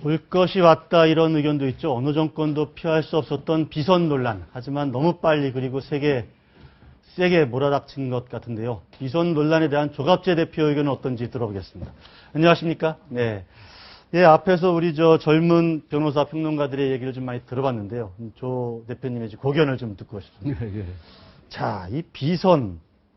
올 것이 왔다 이런 의견도 있죠. 어느 정권도 피할 수 없었던 비선 논란. 하지만 너무 빨리 그리고 세게 몰아닥친 것 같은데요. 비선 논란에 대한 조갑재 대표 의견은 어떤지 들어보겠습니다. 안녕하십니까? 네. 예, 앞에서 우리 젊은 변호사 평론가들의 얘기를 좀 많이 들어봤는데요. 조 대표님의 고견을 좀 듣고 싶습니다. 예. 자, 이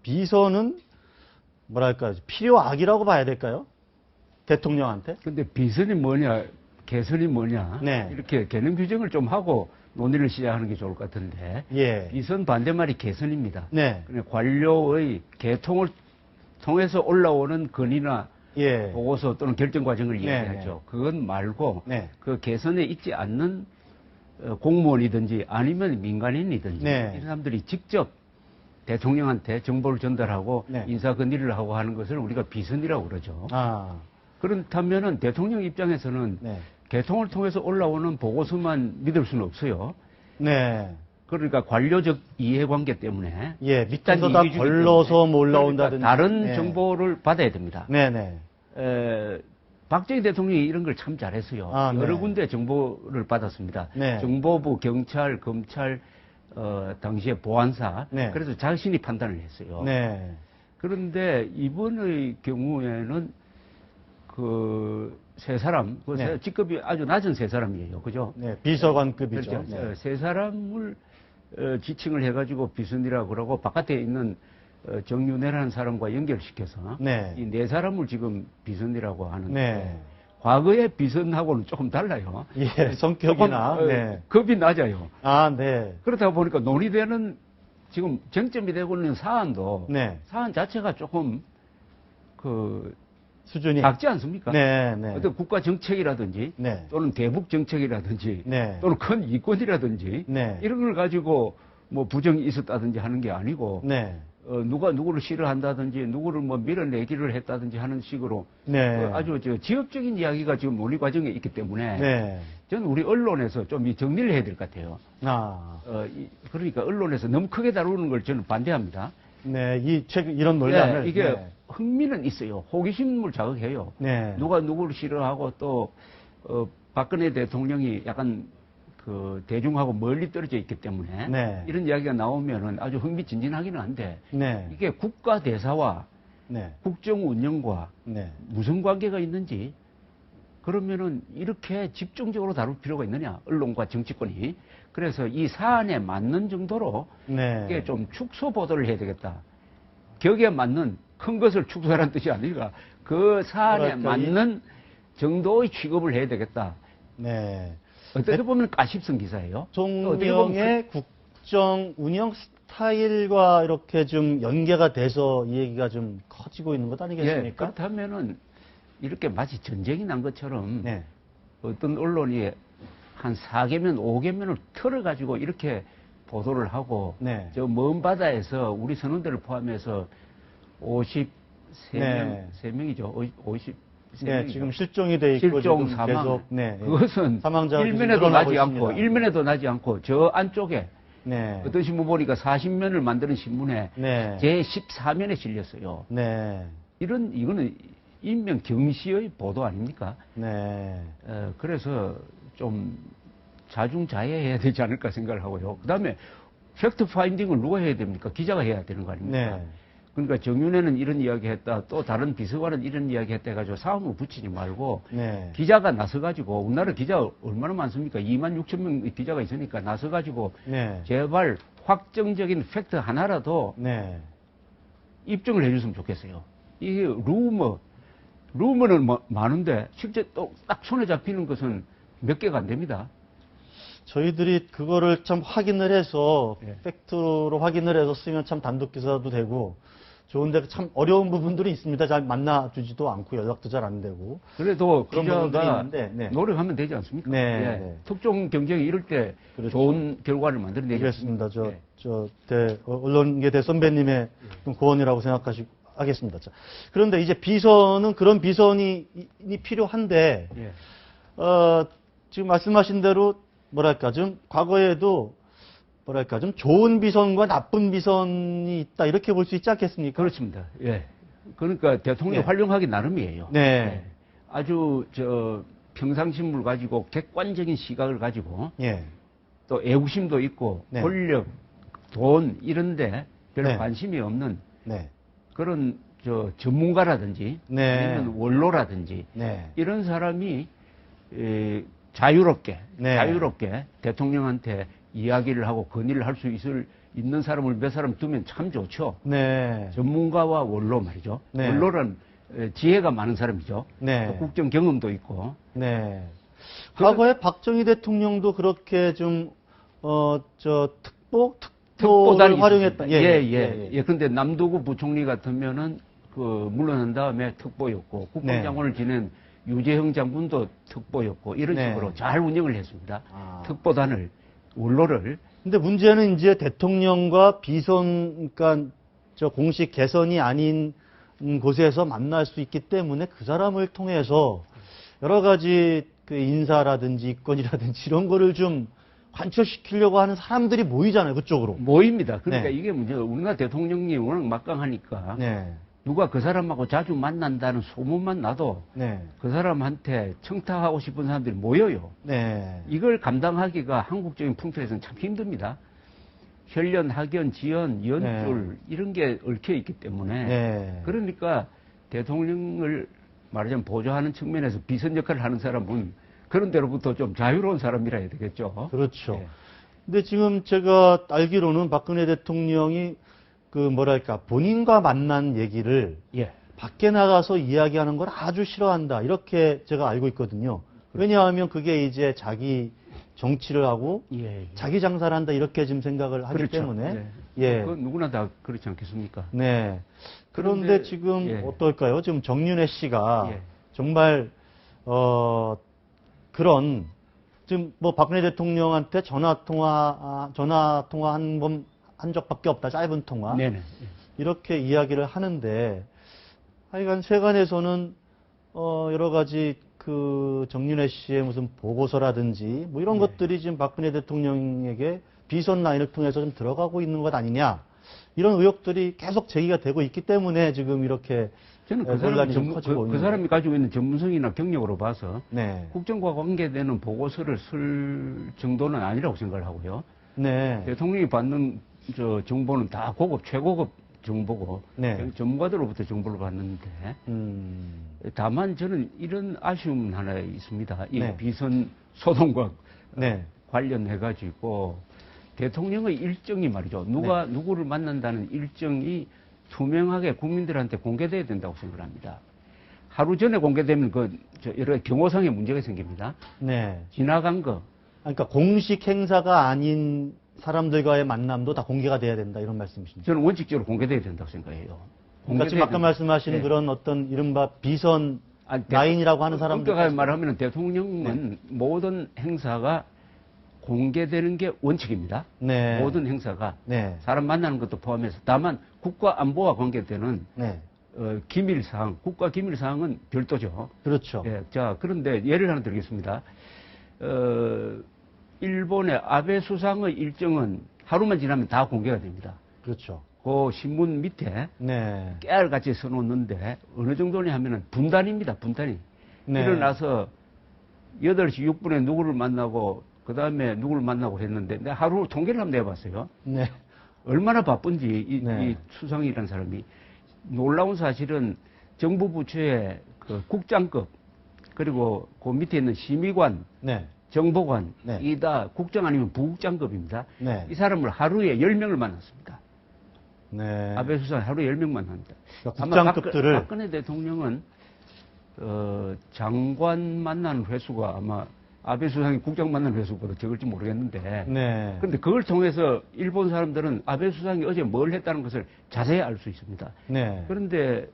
비선은 뭐랄까 필요악이라고 봐야 될까요? 대통령한테? 근데 비선이 뭐냐, 개선이 뭐냐, 네. 이렇게 개념 규정을 좀 하고 논의를 시작하는 게 좋을 것 같은데, 예. 비선 반대말이 개선입니다. 네. 그러니까 관료의 개통을 통해서 올라오는 건의나 예. 보고서 또는 결정 과정을 네, 이야기하죠. 그건 말고 네. 그 개선에 있지 않는 공무원이든지 아니면 민간인이든지 네. 이 사람들이 직접 대통령한테 정보를 전달하고 네. 인사 건의를 하고 하는 것을 우리가 비선이라고 그러죠. 아. 그렇다면은 대통령 입장에서는 네. 개통을 통해서 올라오는 보고서만 믿을 수는 없어요. 네. 그러니까 관료적 이해관계 때문에 예, 밑에서 다 걸러서 뭐 올라온다든지. 그러니까 다른 네. 정보를 받아야 됩니다. 네네. 박정희 대통령이 이런 걸 참 잘했어요. 아, 네. 여러 군데 정보를 받았습니다. 네. 정보부, 경찰, 검찰, 당시에 보안사. 네. 그래서 자신이 판단을 했어요. 네. 그런데 이번의 경우에는 세 사람, 네. 직급이 아주 낮은 세 사람이에요. 그죠? 네. 비서관급이죠. 그렇죠. 네. 세 사람을 지칭을 해가지고 비선이라고 그러고 바깥에 있는 정윤회라는 사람과 연결시켜서 네. 이 네 사람을 지금 비선이라고 하는데 네. 과거의 비선하고는 조금 달라요. 예, 성격이나. 조금, 네. 급이 낮아요. 아, 네. 그러다 보니까 논의되는 지금 쟁점이 되고 있는 사안도 네. 사안 자체가 조금 수준이. 작지 않습니까? 네, 네. 어떤 국가 정책이라든지 네. 또는 대북 정책이라든지 네. 또는 큰 이권이라든지 네. 이런 걸 가지고 뭐 부정이 있었다든지 하는 게 아니고 네. 누가 누구를 싫어한다든지 누구를 뭐 밀어내기를 했다든지 하는 식으로 네. 아주 지역적인 이야기가 지금 논의 과정에 있기 때문에 네. 저는 우리 언론에서 좀 이 정리를 해야 될 것 같아요. 아. 그러니까 언론에서 너무 크게 다루는 걸 저는 반대합니다. 네. 이런 논란을. 이게 네. 흥미는 있어요. 호기심을 자극해요. 네. 누가 누구를 싫어하고 또 박근혜 대통령이 약간 대중하고 멀리 떨어져 있기 때문에 네. 이런 이야기가 나오면은 아주 흥미진진하기는 한데 네. 이게 국가 대사와 네. 국정 운영과 네. 무슨 관계가 있는지 그러면은 이렇게 집중적으로 다룰 필요가 있느냐 언론과 정치권이 그래서 이 사안에 맞는 정도로 네. 이게 좀 축소 보도를 해야 되겠다. 격에 맞는 큰 것을 축소하라는 뜻이 아니라 그 사안에 맞는 정도의 취급을 해야 되겠다. 네. 어떻게 보면 까십성 기사예요. 대통령의 국정 운영 스타일과 이렇게 좀 연계가 돼서 이 얘기가 좀 커지고 있는 것 아니겠습니까? 예, 그렇다면은 이렇게 마치 전쟁이 난 것처럼 네. 어떤 언론이 한 4개면 5개면을 털어가지고 이렇게 보도를 하고 네. 저 먼 바다에서 우리 선원들을 포함해서 53명, 네. 3명이죠. 53명이죠. 네, 지금 실종이 돼 있고 실종 지금 사망. 계속 네, 그것은 사망자가 일면에도 늘어나고 나지 있습니다. 않고 일면에도 나지 않고 저 안쪽에 네. 어떤 신문 보니까 40면을 만드는 신문에 네. 제 14면에 실렸어요. 네. 이거는 인명 경시의 보도 아닙니까? 네. 그래서 좀 자중자애해야 되지 않을까 생각을 하고요. 그 다음에 팩트 파인딩을 누가 해야 됩니까? 기자가 해야 되는 거 아닙니까? 네. 그러니까 정윤회는 이런 이야기 했다. 또 다른 비서관은 이런 이야기 했다 해가지고 싸움을 붙이지 말고 네. 기자가 나서가지고 우리나라 기자 얼마나 많습니까? 2만 6천 명 기자가 있으니까 나서가지고 네. 제발 확정적인 팩트 하나라도 네. 입증을 해줬으면 좋겠어요. 이게 루머는 많은데 실제 또 딱 손에 잡히는 것은 몇 개가 안 됩니다. 저희들이 그거를 참 확인을 해서 예. 팩트로 확인을 해서 쓰면 참 단독 기사도 되고 좋은데 참 어려운 부분들이 있습니다. 잘 만나주지도 않고 연락도 잘 안 되고. 그래도 그런 부분들이 기자가 있는데, 네. 노력하면 되지 않습니까? 네, 예. 네. 특정 경쟁이 이럴 때 그렇죠. 좋은 결과를 만들어내지 알겠습니다. 않습니까? 언론계 대 선배님의 좀 고언이라고 하겠습니다. 자, 그런데 이제 비서는 그런 비선이 필요한데, 예. 지금 말씀하신 대로 뭐랄까 좀 과거에도 뭐랄까 좀 좋은 비선과 나쁜 비선이 있다 이렇게 볼 수 있지 않겠습니까? 그렇습니다. 예. 그러니까 대통령 네. 활용하기 나름이에요. 네. 아주 평상심을 가지고 객관적인 시각을 가지고 예. 또 애국심도 있고 네. 권력, 돈 이런데 별로 네. 관심이 없는 네. 그런 전문가라든지 네. 아니면 원로라든지 네. 이런 사람이 자유롭게 네. 자유롭게 대통령한테 이야기를 하고 건의를 할 수 있는 사람을 몇 사람 두면 참 좋죠. 네. 전문가와 원로 말이죠. 네. 원로는 지혜가 많은 사람이죠. 네. 또 국정 경험도 있고. 네. 과거에 박정희 대통령도 그렇게 좀, 특보를 활용했다. 예. 근데 남도구 부총리 같으면은 물러난 다음에 특보였고, 국방장관을 지낸 유재형 장군도 특보였고, 이런 네. 식으로 잘 운영을 했습니다. 아. 특보단을, 원로를. 근데 문제는 이제 대통령과 비선, 그러니까 공식 개선이 아닌 곳에서 만날 수 있기 때문에 그 사람을 통해서 여러 가지 그 인사라든지 이권이라든지 이런 거를 좀 관철시키려고 하는 사람들이 모이잖아요, 그쪽으로. 모입니다. 그러니까 네. 이게 문제가 우리나라 대통령이 워낙 막강하니까 네. 누가 그 사람하고 자주 만난다는 소문만 나도 네. 그 사람한테 청탁하고 싶은 사람들이 모여요. 네. 이걸 감당하기가 한국적인 풍토에서는 참 힘듭니다. 혈연, 학연, 지연, 연줄 이런 게 얽혀 있기 때문에 네. 그러니까 대통령을 말하자면 보조하는 측면에서 비선 역할을 하는 사람은 그런 데로부터 좀 자유로운 사람이라 해야 되겠죠. 그렇죠. 예. 근데 지금 제가 알기로는 박근혜 대통령이 본인과 만난 얘기를 예. 밖에 나가서 이야기하는 걸 아주 싫어한다. 이렇게 제가 알고 있거든요. 왜냐하면 그게 이제 자기 정치를 하고 예. 자기 장사를 한다. 이렇게 지금 생각을 하기 그렇죠. 때문에. 예. 그건 누구나 다 그렇지 않겠습니까? 네. 그런데 그런데, 지금 예. 어떨까요? 지금 정윤회 씨가 예. 정말 그런 지금 뭐 박근혜 대통령한테 전화 통화 한 적밖에 없다. 짧은 통화. 네네. 이렇게 이야기를 하는데 하여간 세간에서는 여러 가지 그 정윤회 씨의 무슨 보고서라든지 뭐 이런 네. 것들이 지금 박근혜 대통령에게 비선 라인을 통해서 좀 들어가고 있는 것 아니냐 이런 의혹들이 계속 제기가 되고 있기 때문에 지금 이렇게 저는 논란이 좀 커지고 있는 그 사람이 가지고 있는 전문성이나 경력으로 봐서 네. 국정과 관계되는 보고서를 쓸 정도는 아니라고 생각을 하고요. 네. 대통령이 받는 정보는 다 고급, 최고급 정보고 네. 전문가들로부터 정보를 받는데 다만 저는 이런 아쉬움은 하나 있습니다. 이 네. 비선 소동과 네. 관련해가지고 대통령의 일정이 말이죠. 누구를 만난다는 일정이 투명하게 국민들한테 공개돼야 된다고 생각합니다. 하루 전에 공개되면 여러 경호상의 문제가 생깁니다. 네. 지나간 거. 그러니까 공식 행사가 아닌 사람들과의 만남도 다 공개가 돼야 된다 이런 말씀이십니까? 저는 원칙적으로 공개돼야 된다고 생각해요. 그러니까 지금 아까 말씀하신 네. 그런 어떤 이른바 비선 라인이라고 하는 사람들. 그러니까 말하면 대통령은 모든 행사가 공개되는 게 원칙입니다. 네. 모든 행사가 네. 사람 만나는 것도 포함해서 다만 국가 안보와 관계되는 네. 기밀사항, 국가 기밀사항은 별도죠. 그렇죠. 예, 자, 그런데 예를 하나 드리겠습니다. 일본의 아베 수상의 일정은 하루만 지나면 다 공개가 됩니다. 그렇죠. 그 신문 밑에 네. 깨알같이 써놓는데 어느 정도냐 하면은 분단입니다. 분단이. 네. 일어나서 8시 6분에 누구를 만나고 그 다음에 누구를 만나고 했는데 내가 하루 통계를 한번 내봤어요. 네. 얼마나 바쁜지 네. 이 수상이라는 사람이. 놀라운 사실은 정부 부처의 그 국장급 그리고 그 밑에 있는 심의관, 네. 정보관 네. 이 다 국장 아니면 부국장급입니다. 네. 이 사람을 하루에 10명을 만났습니다. 네. 아베 수상 하루에 10명 만납니다. 그러니까 아마 국장급들을 박근혜 대통령은 장관 만나는 횟수가 아마 아베 수상이 국장 만나는 횟수보다 적을지 모르겠는데 네. 그런데 그걸 통해서 일본 사람들은 아베 수상이 어제 뭘 했다는 것을 자세히 알 수 있습니다. 네. 그런데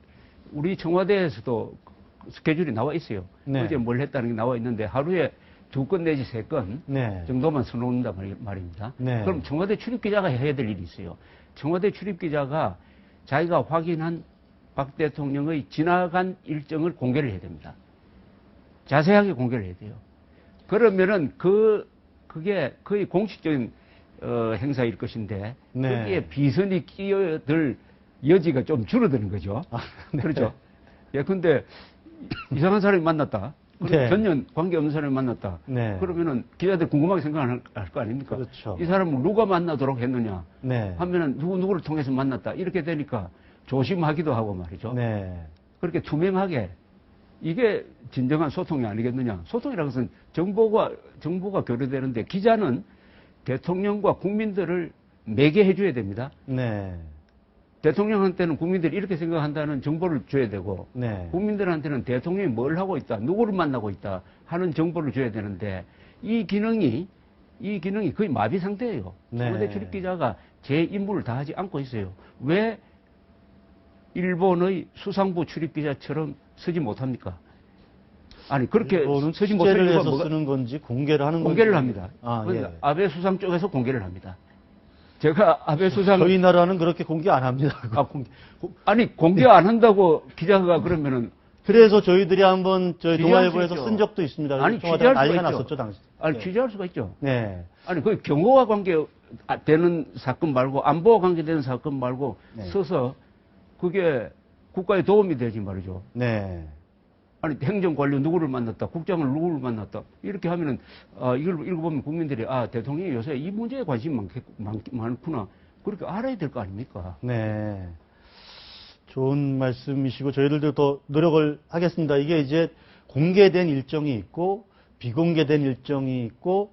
우리 청와대에서도 스케줄이 나와 있어요. 네. 어제 뭘 했다는 게 나와 있는데 하루에 2건 내지 3건 네. 정도만 써놓는다 말입니다. 네. 그럼 청와대 출입기자가 해야 될 일이 있어요. 청와대 출입기자가 자기가 확인한 박 대통령의 지나간 일정을 공개를 해야 됩니다. 자세하게 공개를 해야 돼요. 그러면은 그게 거의 공식적인 행사일 것인데 네. 거기에 비선이 끼어들 여지가 좀 줄어드는 거죠. 아, 네. 그렇죠. 예, 근데 이상한 사람이 만났다. 네. 전혀 관계없는 사람을 만났다. 네. 그러면은 기자들 궁금하게 생각할 거 아닙니까? 그렇죠. 이 사람을 누가 만나도록 했느냐 네. 하면은 누구를 통해서 만났다. 이렇게 되니까 조심하기도 하고 말이죠. 네. 그렇게 투명하게 이게 진정한 소통이 아니겠느냐. 소통이라는 것은 정보가 교류되는데 기자는 대통령과 국민들을 매개해 줘야 됩니다. 네. 대통령한테는 국민들이 이렇게 생각한다는 정보를 줘야 되고 네. 국민들한테는 대통령이 뭘 하고 있다, 누구를 만나고 있다 하는 정보를 줘야 되는데 이 기능이 거의 마비 상태예요. 네. 청와대 출입 기자가 제 임무를 다하지 않고 있어요. 왜 일본의 수상부 출입 기자처럼 쓰지 못합니까? 아니 그렇게 일본은 쓰지 못할 취재를 이유가 해서 뭐가 쓰는 건지 공개를 하는 건지 공개를 합니다. 아, 그러니까 예. 아베 수상 쪽에서 공개를 합니다. 제가 아베 수상 저희 나라는 그렇게 공개 안 합니다. 아니 공개 안 한다고 기자가 그러면은 그래서 저희들이 한번 저희 취재할 수 동아일보에서 있죠. 쓴 적도 있습니다. 아니, 청와대가 취재할 수가 난리가 있죠. 났었죠 당시. 아니 네. 취재할 수가 있죠. 네. 아니 그 경호와 관계되는 사건 말고 안보와 관계되는 사건 말고 네. 써서 그게 국가에 도움이 되지 말이죠. 네. 아니 행정관료 누구를 만났다, 국장을 누구를 만났다 이렇게 하면은 이걸 읽어보면 국민들이 대통령이 요새 이 문제에 관심이 많구나 그렇게 알아야 될 거 아닙니까? 네. 좋은 말씀이시고 저희들도 더 노력을 하겠습니다. 이게 이제 공개된 일정이 있고 비공개된 일정이 있고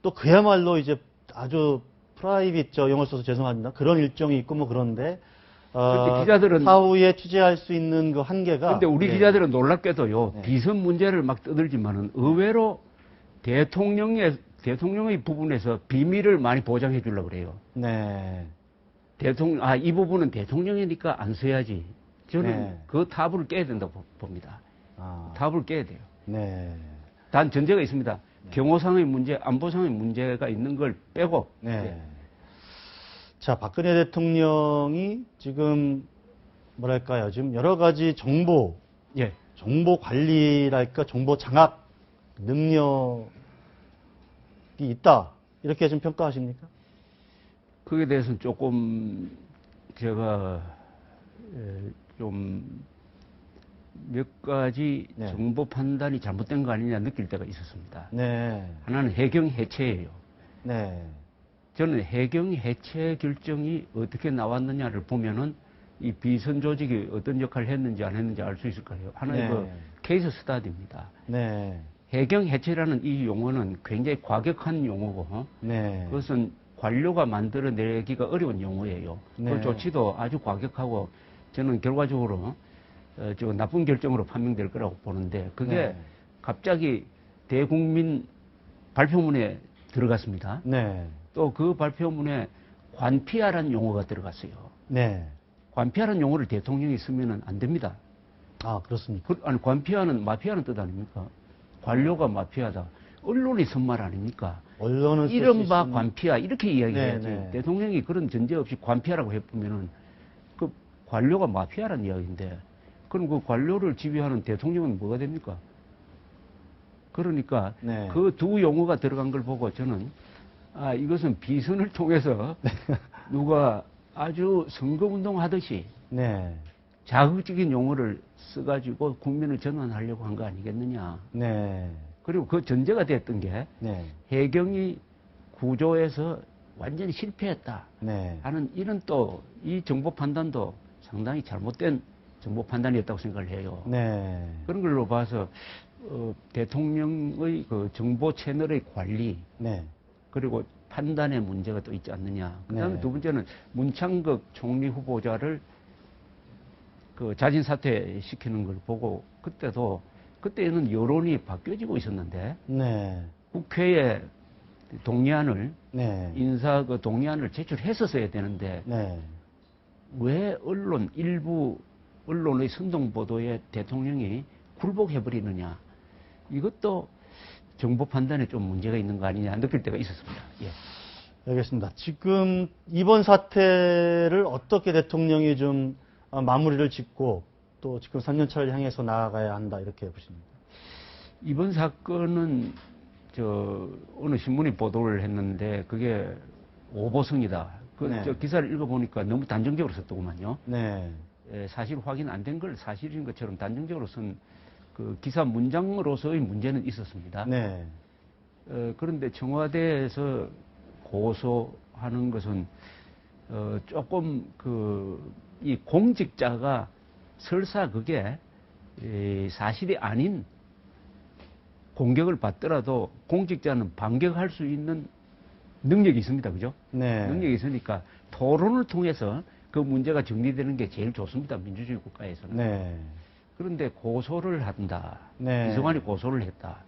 또 그야말로 이제 아주 프라이빗 영어 써서 죄송합니다. 그런 일정이 있고 뭐 그런데 근데 기자들은 사후에 취재할 수 있는 그 한계가 근데 우리 네. 기자들은 놀랍게도요 네. 비선 문제를 막 떠들지만은 의외로 대통령의 부분에서 비밀을 많이 보장해 주려고 그래요. 네. 이 부분은 대통령이니까 안 써야지. 저는 네. 그 타부를 깨야 된다고 봅니다. 타부를 깨야 돼요. 네. 단 전제가 있습니다. 경호상의 문제, 안보상의 문제가 있는 걸 빼고. 네. 자, 박근혜 대통령이 지금 뭐랄까요? 지금 여러 가지 정보 예. 관리랄까, 정보 장악 능력이 있다. 이렇게 좀 평가하십니까? 그에 대해서는 조금 제가 좀 몇 가지 네. 정보 판단이 잘못된 거 아니냐 느낄 때가 있었습니다. 네. 하나는 해경 해체예요. 네. 저는 해경 해체 결정이 어떻게 나왔느냐를 보면은 이 비선 조직이 어떤 역할을 했는지 안 했는지 알 수 있을 거예요. 하나의 네. 그 케이스 스타디입니다. 네. 해경 해체라는 이 용어는 굉장히 과격한 용어고, 네. 그것은 관료가 만들어내기가 어려운 용어예요. 네. 그 조치도 아주 과격하고, 저는 결과적으로 나쁜 결정으로 판명될 거라고 보는데, 그게 네. 갑자기 대국민 발표문에 들어갔습니다. 네. 또 그 발표문에 관피아라는 용어가 들어갔어요. 네. 관피아라는 용어를 대통령이 쓰면 안 됩니다. 아, 그렇습니까? 아니, 관피아는 마피아는 뜻 아닙니까? 관료가 마피아다. 언론이 선말 아닙니까? 언론은 이른바 관피아 이렇게 이야기해야지. 네, 네. 대통령이 그런 전제 없이 관피아라고 해보면은 그 관료가 마피아라는 이야기인데, 그럼 그 관료를 지휘하는 대통령은 뭐가 됩니까? 그러니까 네. 그 두 용어가 들어간 걸 보고 저는 이것은 비선을 통해서 누가 아주 선거운동 하듯이 네. 자극적인 용어를 써가지고 국민을 전환하려고 한 거 아니겠느냐. 네. 그리고 그 전제가 됐던 게 네. 해경이 구조에서 완전히 실패했다 네. 하는 이런 또 이 정보 판단도 상당히 잘못된 정보 판단이었다고 생각을 해요. 네. 그런 걸로 봐서 대통령의 그 정보 채널의 관리 네. 그리고 판단의 문제가 또 있지 않느냐. 그다음에 네. 두 번째는 문창극 총리 후보자를 그 자진 사퇴시키는 걸 보고 그때는 여론이 바뀌어지고 있었는데 네. 국회에 동의안을 네. 인사 그 동의안을 제출했었어야 되는데 네. 왜 일부 언론의 선동 보도에 대통령이 굴복해버리느냐. 이것도 정보 판단에 좀 문제가 있는 거 아니냐 느낄 때가 있었습니다. 예. 알겠습니다. 지금 이번 사태를 어떻게 대통령이 좀 마무리를 짓고 또 지금 3년차를 향해서 나아가야 한다 이렇게 보십니까? 이번 사건은 어느 신문이 보도를 했는데 그게 오보성이다. 네. 저 기사를 읽어보니까 너무 단정적으로 썼더구만요. 네. 사실 확인 안 된 걸 사실인 것처럼 단정적으로 쓴 그 기사 문장으로서의 문제는 있었습니다. 네. 그런데 청와대에서 고소하는 것은 조금 이 공직자가 설사 그게 사실이 아닌 공격을 받더라도 공직자는 반격할 수 있는 능력이 있습니다. 그죠? 네. 능력이 있으니까 토론을 통해서 그 문제가 정리되는 게 제일 좋습니다. 민주주의 국가에서는. 네. 그런데 고소를 한다. 네. 이승환이 고소를 했다.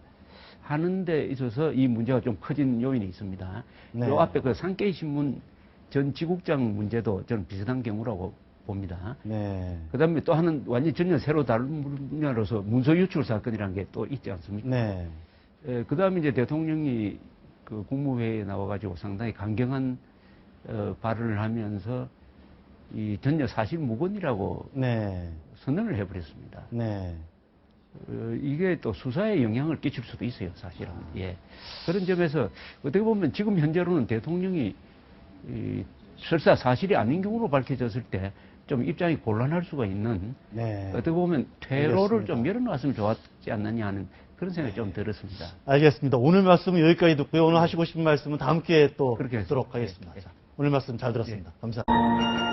하는 데 있어서 이 문제가 좀 커진 요인이 있습니다. 네. 요 앞에 그 산케이신문 전 지국장 문제도 저는 비슷한 경우라고 봅니다. 네. 그 다음에 또 하나는 완전히 전혀 새로 다른 분야로서 문서 유출 사건이라는 게 또 있지 않습니까? 네. 그 다음에 이제 대통령이 그 국무회의에 나와가지고 상당히 강경한 발언을 하면서 이 전혀 사실 무근이라고 네. 선언을 해버렸습니다. 네. 이게 또 수사에 영향을 끼칠 수도 있어요, 사실은. 예. 그런 점에서 어떻게 보면 지금 현재로는 대통령이 설사 사실이 아닌 경우로 밝혀졌을 때 좀 입장이 곤란할 수가 있는 네. 어떻게 보면 퇴로를 알겠습니다. 좀 열어놨으면 좋았지 않느냐 하는 그런 생각이 좀 들었습니다. 알겠습니다. 오늘 말씀은 여기까지 듣고요. 오늘 하시고 싶은 말씀은 다음 기회에 또 그렇게 듣도록 하겠습니다. 하겠습니다. 예. 자, 오늘 말씀 잘 들었습니다. 감사합니다.